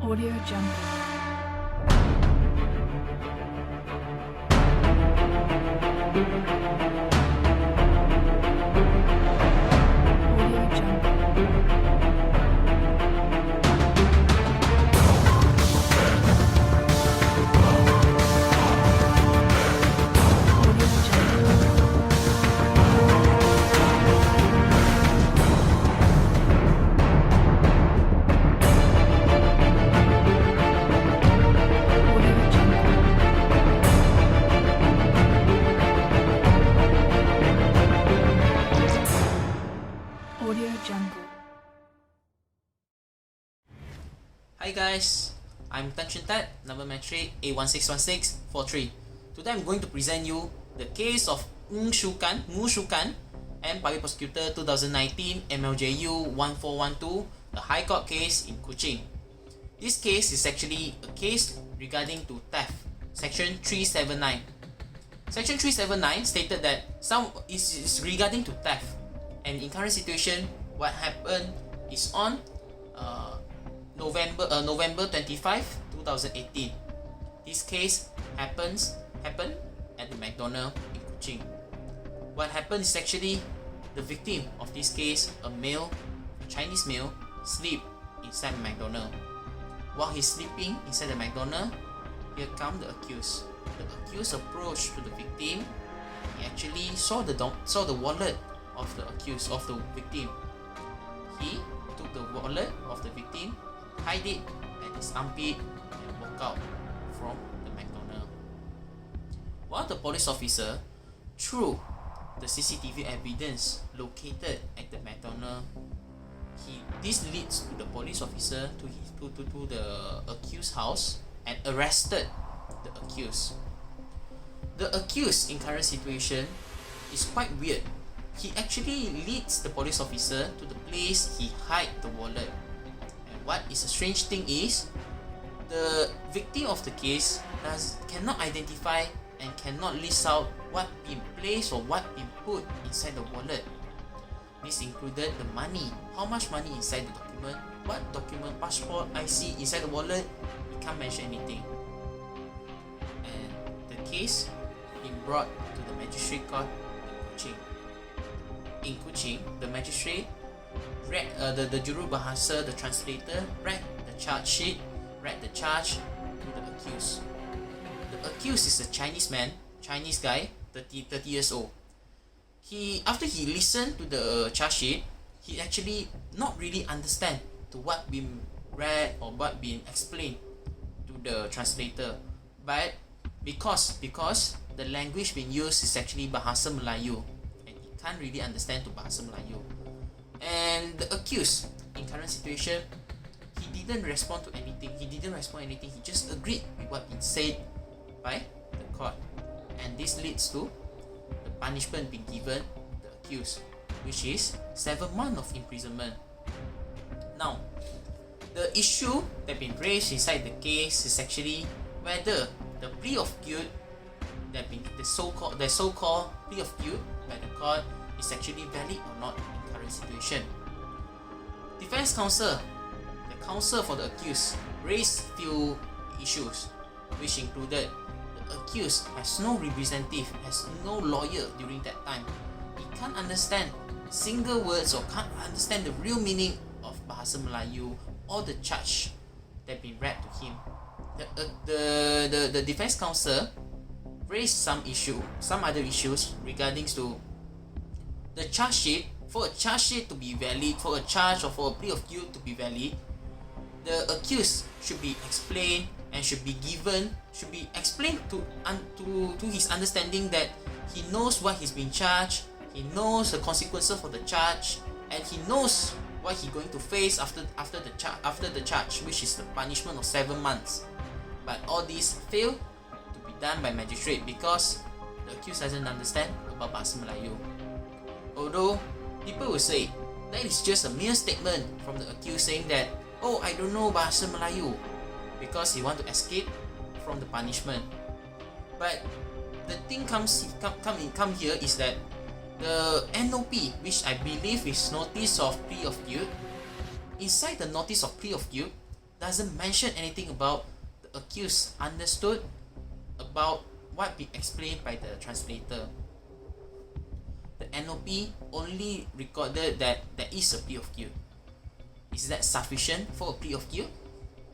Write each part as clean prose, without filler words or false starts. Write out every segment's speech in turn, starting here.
Audio Jungle. Audio Jungle. Audio Jungle. Audio Jungle. Audio Jungle. Hi guys, I'm Chun, number metric A161643. Today I'm going to present you the case of Mu Shukan and Public Prosecutor 2019 MLJU 1412, the High Court case in Kuching. This case is actually a case regarding to theft, Section 379. Section 379 stated that is regarding to theft, and in current situation, what happened is on November 25, 2018. This case happened at the McDonald's in Kuching. What happened is actually the victim of this case, a Chinese male, sleep inside the McDonald's. While he's sleeping inside the McDonald's, here come the accused. The accused approached to the victim. He actually saw the wallet of the victim. He took the wallet of the victim, hide it at his armpit, and walk out from the McDonald's. While the police officer, through the CCTV evidence located at the McDonald's, this leads to the police officer to the accused's house and arrested the accused. The accused in current situation is quite weird. He actually leads the police officer to the place he hid the wallet. And what is a strange thing is, the victim of the case cannot identify and cannot list out what been placed or what been put inside the wallet. This included the money, how much money inside the document, what document, passport, IC inside the wallet. He can't mention anything. And the case been brought to the magistrate court in Kuching. In Kuching, the magistrate read the juru bahasa, the translator, read the charge sheet, read the charge to the accused. The accused is a Chinese guy, 30 years old. After he listened to the charge sheet, he actually not really understand to what been read or what been explained to the translator. But because the language being used is actually Bahasa Melayu, and he can't really understand to Bahasa Melayu. And the accused, in current situation, he didn't respond to anything. He just agreed with what been said by the court. And this leads to the punishment being given to the accused, which is 7 months of imprisonment. Now, the issue that been raised inside the case is actually whether the plea of guilt the so-called plea of guilt by the court is actually valid or not in current situation. Defense counsel, the counsel for the accused, raised few issues, which included the accused has no representative, has no lawyer during that time. He can't understand single words or can't understand the real meaning of Bahasa Melayu or the charge that been read to him. The defense counsel raised some other issues regarding to the charge sheet. For a charge sheet to be valid, for a charge or for a plea of guilt to be valid, the accused should be explained and should be explained to his understanding that he knows what he's been charged, he knows the consequences for the charge, and he knows what he's going to face after the charge, which is the punishment of 7 months. But all these fail to be done by magistrate because the accused doesn't understand about Bahasa Melayu. Although people will say that is just a mere statement from the accused saying that, oh, I don't know Bahasa Melayu, because he want to escape from the punishment. But the thing come here is that the NOP, which I believe is Notice of Plea of Guilt, inside the Notice of Plea of Guilt doesn't mention anything about the accused understood about what been explained by the translator. The NOP only recorded that there is a plea of guilt. Is that sufficient for a plea of guilt?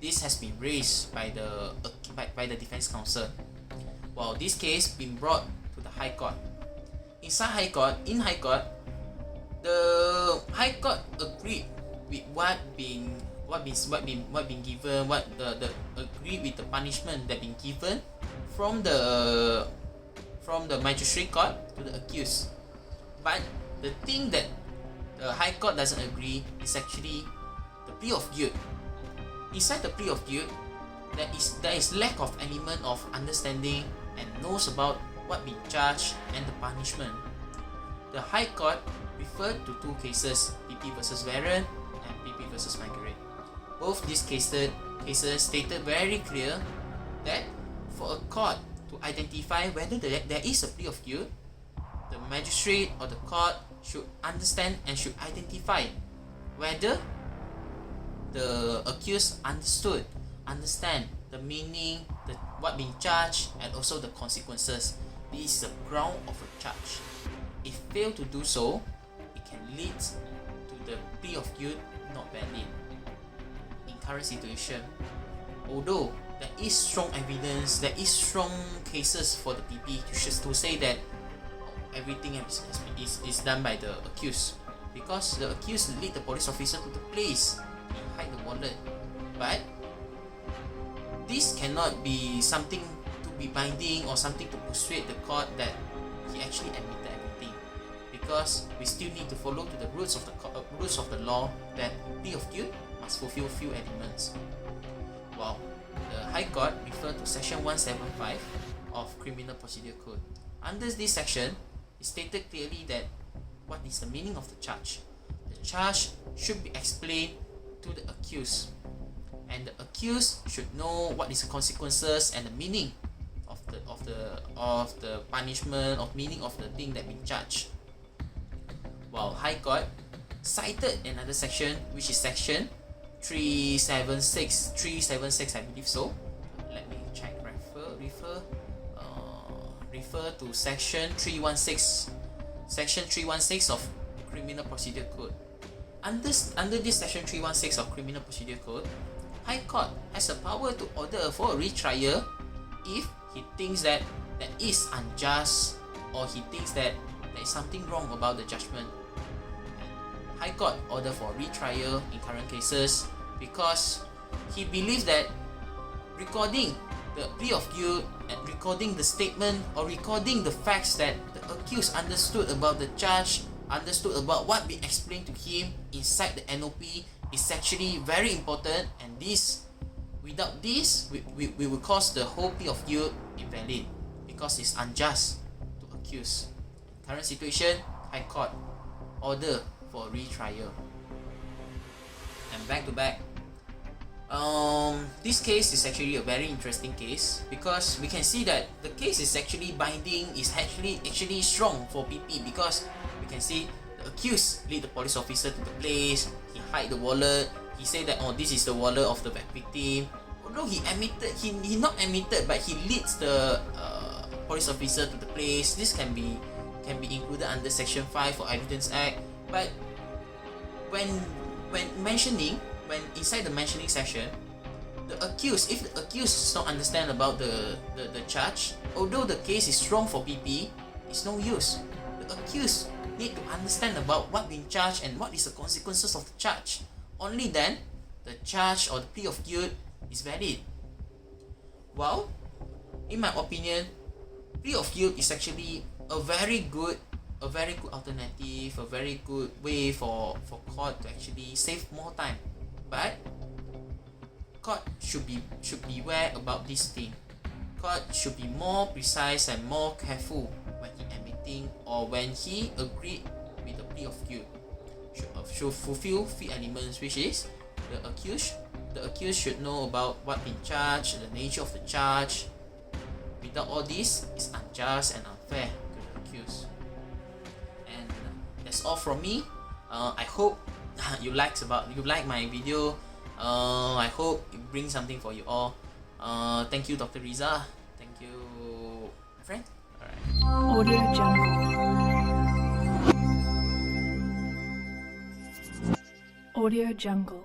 This has been raised by the defense counsel. While this case been brought to the High Court. In High Court, the High Court agreed with what been given, agreed with the punishment that been given from the magistrate court to the accused. But the thing that the High Court doesn't agree is actually the plea of guilt. Inside the plea of guilt, there is lack of element of understanding and knows about what been charged and the punishment. The High Court referred to two cases, PP versus Warren and PP versus Margaret. Both these cases stated very clear that for a court to identify whether there is a plea of guilt, the magistrate or the court should understand and should identify whether the accused understand the meaning, what being charged, and also the consequences. This is the ground of a charge. If fail to do so, it can lead to the plea of guilt not valid. In current situation, although there is strong evidence, there is strong cases for the PP to say that everything is done by the accused, because the accused lead the police officer to the place he hide the wallet. But this cannot be something to be binding or something to persuade the court that he actually admitted everything, because we still need to follow to the rules of the law that plea of guilt must fulfill few elements. While the High Court referred to Section 175 of Criminal Procedure Code. Under this section, it stated clearly that what is the meaning of the charge. The charge should be explained to the accused, and the accused should know what is the consequences and the meaning of the punishment, of meaning of the thing that been charged. While High Court cited another section, which is Section 376, I believe so. Let me check. Refer to Section 316. Section 316 of Criminal Procedure Code. Under this Section 316 of Criminal Procedure Code, High Court has the power to order for a retrial if he thinks that that is unjust, or he thinks that there is something wrong about the judgment. High Court order for retrial in current cases because he believes that recording the plea of guilt and recording the statement or recording the facts that the accused understood about the charge, understood about what been explained to him inside the NOP is actually very important, and without this we will cause the whole plea of guilt invalid because it's unjust to accuse. Current situation, High Court order for retrial. And back to back, this case is actually a very interesting case because we can see that the case is actually binding, is actually strong for PP, because we can see the accused lead the police officer to the place, he hide the wallet, he said that this is the wallet of the victim. Although he not admitted, but he leads the police officer to the place. This can be included under Section 5 for Evidence Act. But when inside the mentioning section, if the accused does not understand about the charge, although the case is strong for PP, it's no use. The accused need to understand about what being charged and what is the consequences of the charge. Only then the charge or the plea of guilt is valid. Well, in my opinion, plea of guilt is actually a very good alternative, a very good way for court to actually save more time. But court should beware about this thing. Court should be more precise and more careful when he admitting or when he agreed with the plea of guilt. Should fulfill three elements, which is the accused should know about what been charged, the nature of the charge. Without all this, it's unjust and unfair to the accused. And that's all from me. I hope you like my video. I I hope it brings something for you all. Thank you, Dr. Riza. Thank you, my friend. Alright. Audio Jungle. Audio Jungle.